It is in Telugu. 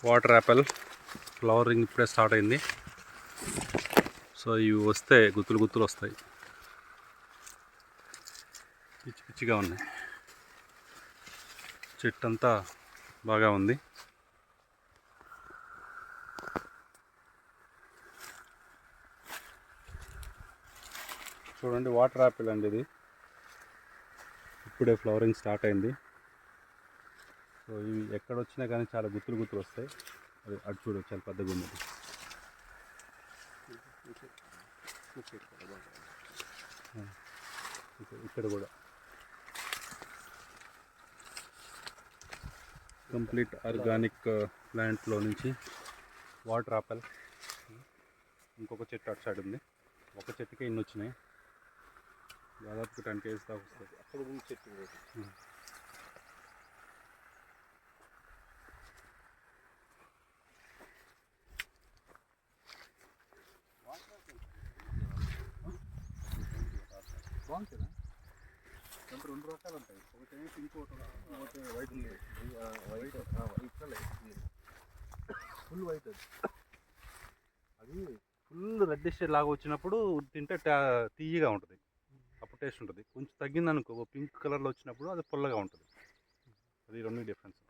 వాటర్ యాపిల్ ఫ్లవరింగ్ ఇప్పుడే స్టార్ట్ అయింది. సో ఇవి వస్తే గుత్తులు గుత్తులు వస్తాయి, పిచ్చి పిచ్చిగా ఉన్నాయి. చెట్టు అంతా బాగా ఉంది. చూడండి, వాటర్ యాపిల్ అండి ఇది. ఇప్పుడే ఫ్లవరింగ్ స్టార్ట్ అయింది. సో ఇవి ఎక్కడ వచ్చినా కానీ చాలా గుత్తులు గుత్తులు వస్తాయి. అది అటు చూడ చాలా పెద్దగా ఉంది. ఇక్కడ కూడా కంప్లీట్ ఆర్గానిక్ ప్లాంట్లో నుంచి వాటర్ యాపిల్. ఇంకొక చెట్టు అటు సైడ్ ఉంది. ఒక చెట్టుకే ఇన్ని వచ్చినాయి. దాదాపు 10 kg దాకా వస్తుంది. అక్కడ ఉంది చెట్టు. బాగుంటుందా? దాంట్లో 2 రకాలు ఉంటాయి. ఒకటి పింక్, ఒకటి వైట్ ఉంది. White full white. అది ఫుల్ రెడ్డిష్ లాగా వచ్చినప్పుడు తింటే తీయగా ఉంటుంది, అప్పుడు టేస్ట్ ఉంటుంది. కొంచెం తగ్గిందనుకో పింక్ కలర్లో వచ్చినప్పుడు అది పుల్లగా ఉంటుంది. అది 2 డిఫరెన్స్.